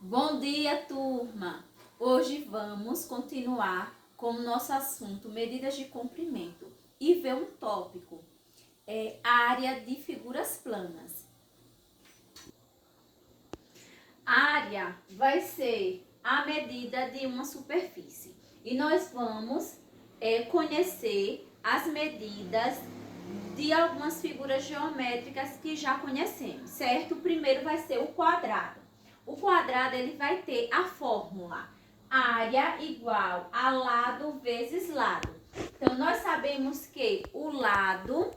Bom dia, turma! Hoje vamos continuar com o nosso assunto medidas de comprimento e ver um tópico, área de figuras planas. A área vai ser a medida de uma superfície e nós vamos conhecer as medidas de algumas figuras geométricas que já conhecemos, certo? O primeiro vai ser o quadrado. O quadrado ele vai ter a fórmula área igual a lado vezes lado. Então, nós sabemos que o lado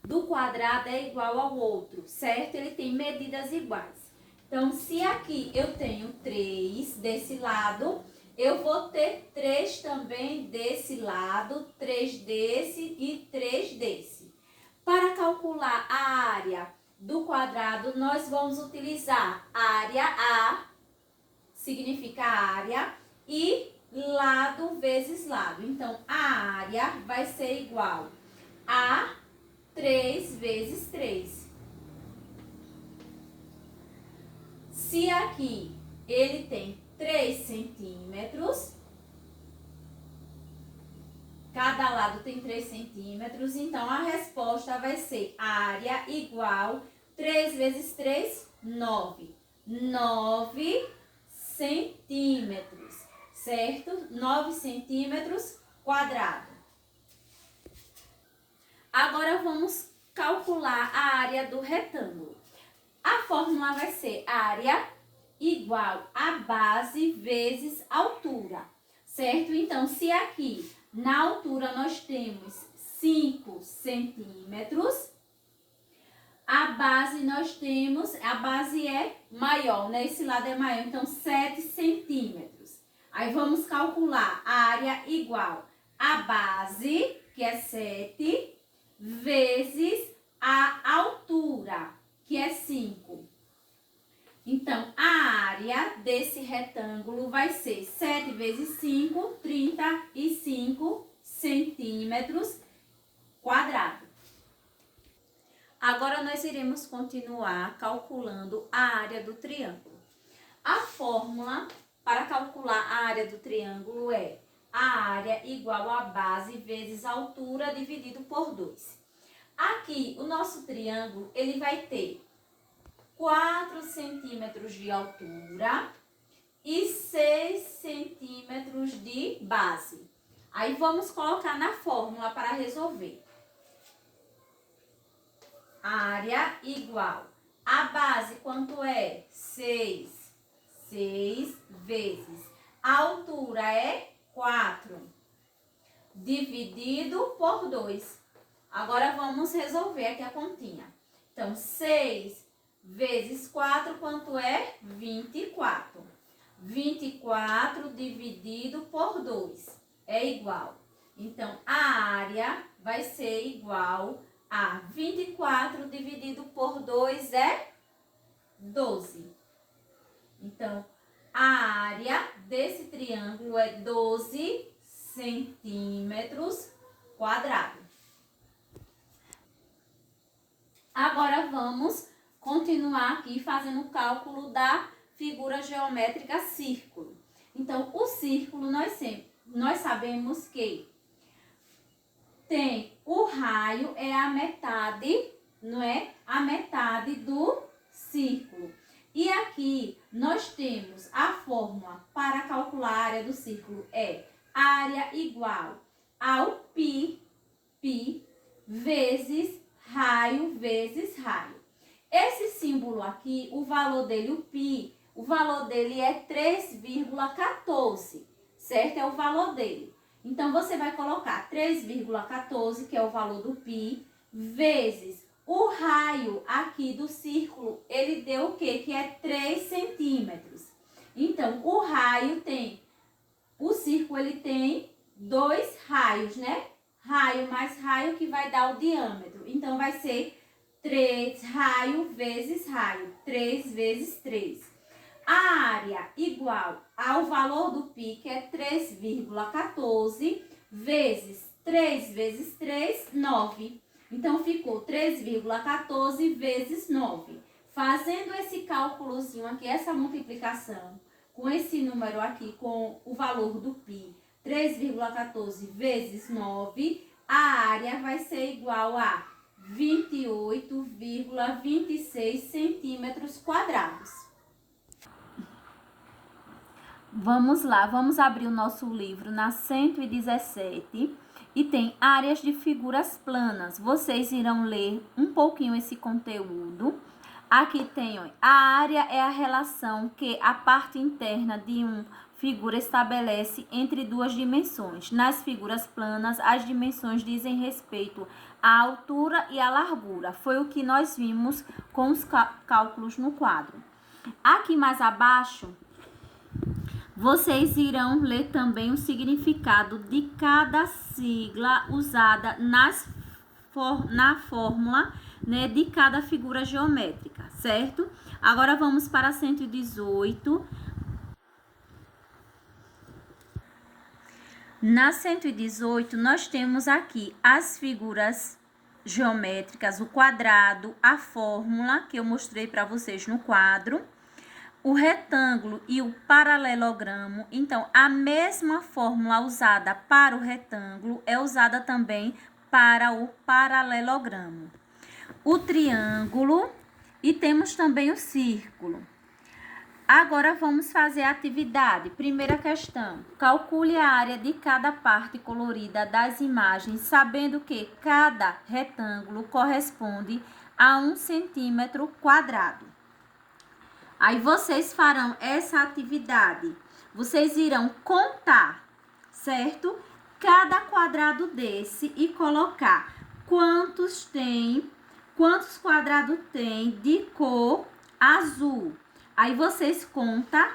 do quadrado é igual ao outro, certo? Ele tem medidas iguais. Então, se aqui eu tenho 3 desse lado, eu vou ter 3 também desse lado, 3 desse e 3 desse. Para calcular a área do quadrado, nós vamos utilizar área A, significa área, e lado vezes lado. Então, a área vai ser igual a 3 vezes 3. Se aqui ele tem 3 centímetros, cada lado tem 3 centímetros, então a resposta vai ser área igual 3 vezes 3, 9. 9 centímetros, certo? 9 centímetros quadrado. Agora vamos calcular a área do retângulo. A fórmula vai ser área igual a base vezes altura, certo? Então, se aqui na altura nós temos 5 centímetros, a base a base é maior, né? Esse lado é maior, então 7 centímetros. Aí vamos calcular a área igual a base, que é 7, vezes a altura, que é 5. Então, a área desse retângulo vai ser 7 vezes 5, 35 centímetros quadrados. Agora, nós iremos continuar calculando a área do triângulo. A fórmula para calcular a área do triângulo é a área igual a base vezes a altura dividido por 2. Aqui, o nosso triângulo, ele vai ter 4 centímetros de altura e 6 centímetros de base. Aí, vamos colocar na fórmula para resolver. Área igual a base, quanto é? 6. 6 vezes a altura é 4. Dividido por 2. Agora, vamos resolver aqui a continha. Então, 6 vezes 4, quanto é? 24. 24 dividido por 2 é igual. Então, a área vai ser igual a 24 dividido por 2 é 12. Então, a área desse triângulo é 12 centímetros quadrados. Agora, vamos continuar aqui fazendo o cálculo da figura geométrica círculo. Então, o círculo, nós sabemos que tem o raio, é a metade, não é? A metade do círculo. E aqui nós temos a fórmula para calcular a área do círculo é área igual ao π vezes raio vezes raio. Esse símbolo aqui, o valor dele, o π, o valor dele é 3,14, certo? É o valor dele. Então, você vai colocar 3,14, que é o valor do π, vezes o raio aqui do círculo, ele deu o quê? Que é 3 centímetros. Então, o círculo, ele tem 2 raios, né? Raio mais raio que vai dar o diâmetro. Então, vai ser 3 raio vezes raio, 3 vezes 3. A área igual ao valor do π, que é 3,14, vezes 3 vezes 3, 9. Então, ficou 3,14 vezes 9. Fazendo esse cálculozinho aqui, essa multiplicação, com esse número aqui, com o valor do π, 3,14 vezes 9, a área vai ser igual a 28,26 centímetros quadrados. Vamos lá, vamos abrir o nosso livro na 117 e tem áreas de figuras planas. Vocês irão ler um pouquinho esse conteúdo. Aqui tem, ó, a área é a relação que a parte interna de uma figura estabelece entre duas dimensões. Nas figuras planas, as dimensões dizem respeito à altura e à largura. Foi o que nós vimos com os cálculos no quadro. Aqui mais abaixo, vocês irão ler também o significado de cada sigla usada na fórmula, né, de cada figura geométrica, certo? Agora vamos para 118. Na 118, nós temos aqui as figuras geométricas, o quadrado, a fórmula que eu mostrei para vocês no quadro, o retângulo e o paralelogramo. Então, a mesma fórmula usada para o retângulo é usada também para o paralelogramo. O triângulo e temos também o círculo. Agora vamos fazer a atividade. Primeira questão. Calcule a área de cada parte colorida das imagens, sabendo que cada retângulo corresponde a 1 centímetro quadrado. Aí vocês farão essa atividade. Vocês irão contar, certo? Cada quadrado desse e colocar quantos quadrados tem de cor azul. Aí vocês contam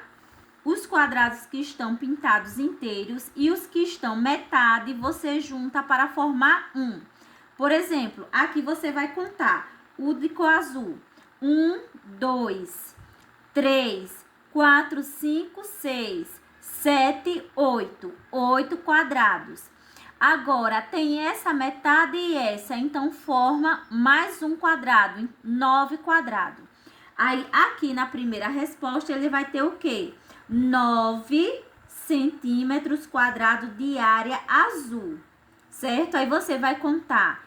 os quadrados que estão pintados inteiros e os que estão metade, você junta para formar um. Por exemplo, aqui você vai contar o de cor azul. 1, 2, 3, 4, 5, 6, 7, 8. 8 quadrados. Agora, tem essa metade e essa, então forma mais um quadrado, 9 quadrados. Aí, aqui na primeira resposta, ele vai ter o quê? 9 centímetros quadrados de área azul, certo? Aí, você vai contar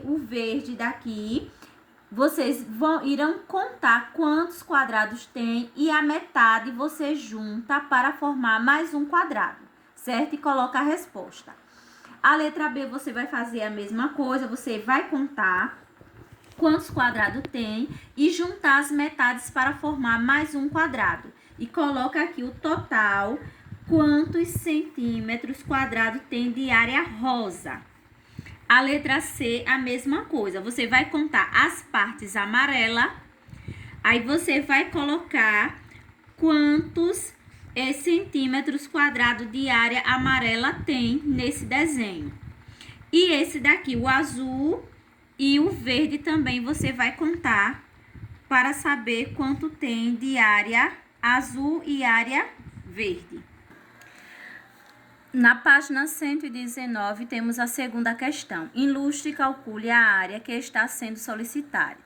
o verde daqui. Vocês irão contar quantos quadrados tem e a metade você junta para formar mais um quadrado, certo? E coloca a resposta. A letra B, você vai fazer a mesma coisa, você vai contar quantos quadrados tem e juntar as metades para formar mais um quadrado. E coloca aqui o total, quantos centímetros quadrados tem de área rosa. A letra C, a mesma coisa. Você vai contar as partes amarelas, aí você vai colocar quantos centímetros quadrados de área amarela tem nesse desenho. E esse daqui, o azul e o verde também você vai contar para saber quanto tem de área azul e área verde. Na página 119, temos a segunda questão. Ilustre e calcule a área que está sendo solicitada.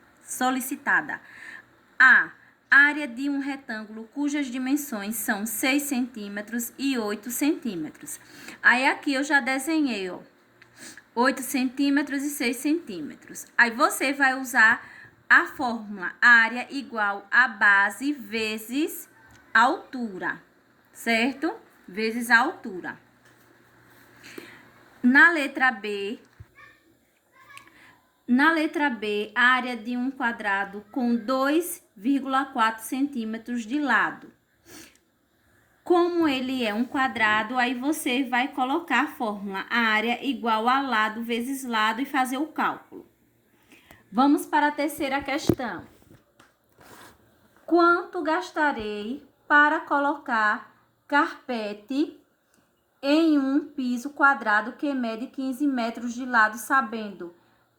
A área de um retângulo cujas dimensões são 6 centímetros e 8 centímetros. Aí aqui eu já desenhei, ó, 8 centímetros e 6 centímetros. Aí você vai usar a fórmula área igual a base vezes a altura, certo? Vezes a altura. Na letra B, a área de um quadrado com 2,4 centímetros de lado. Como ele é um quadrado, aí você vai colocar a fórmula área igual a lado vezes lado e fazer o cálculo. Vamos para a terceira questão. Quanto gastarei para colocar carpete em um piso quadrado que mede 15 metros de lado, sabendo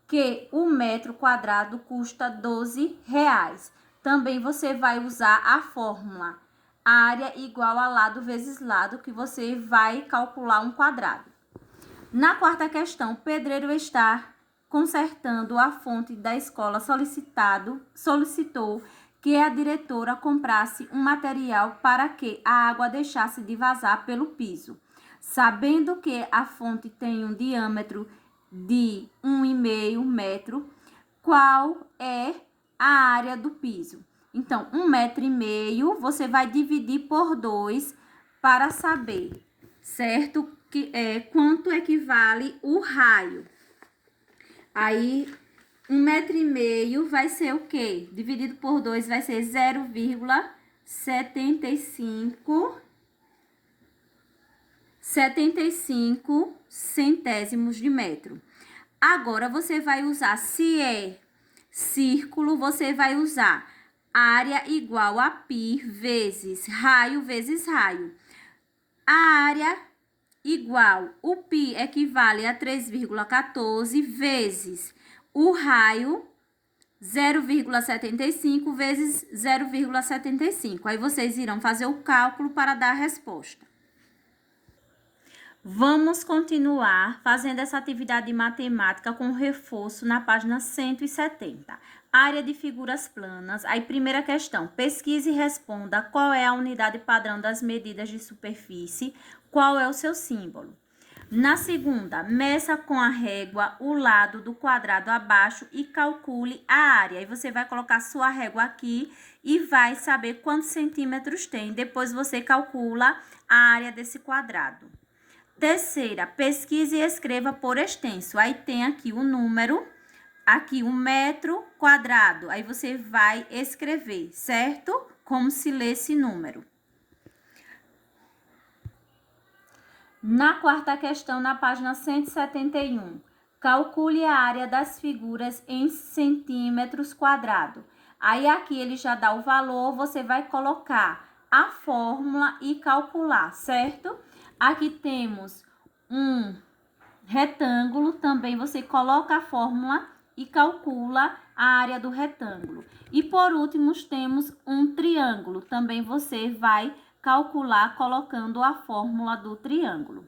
que o metro quadrado custa R$12? Também você vai usar a fórmula área igual a lado vezes lado, que você vai calcular um quadrado. Na quarta questão, o pedreiro está consertando a fonte da escola solicitou que a diretora comprasse um material para que a água deixasse de vazar pelo piso. Sabendo que a fonte tem um diâmetro de 1,5 metro, qual é a área do piso? Então, 1,5 metro você vai dividir por 2 para saber, certo? Quanto equivale o raio. Aí, 1,5 metro vai ser o quê? Dividido por 2 vai ser 0,75 centésimos de metro. Agora, você vai usar, se é círculo, você vai usar área igual a π vezes raio. A área igual, o π equivale a 3,14 vezes o raio, 0,75 vezes 0,75. Aí vocês irão fazer o cálculo para dar a resposta. Vamos continuar fazendo essa atividade de matemática com reforço na página 170. Área de figuras planas. Aí, primeira questão. Pesquise e responda qual é a unidade padrão das medidas de superfície, qual é o seu símbolo. Na segunda, meça com a régua o lado do quadrado abaixo e calcule a área. Aí você vai colocar sua régua aqui e vai saber quantos centímetros tem. Depois você calcula a área desse quadrado. Terceira, pesquise e escreva por extenso. Aí tem aqui o número, aqui 1 metro quadrado. Aí você vai escrever, certo? Como se lê esse número. Na quarta questão, na página 171, calcule a área das figuras em centímetros quadrados. Aí aqui ele já dá o valor, você vai colocar a fórmula e calcular, certo? Aqui temos um retângulo, também você coloca a fórmula e calcula a área do retângulo. E por último, temos um triângulo, também você vai calcular colocando a fórmula do triângulo.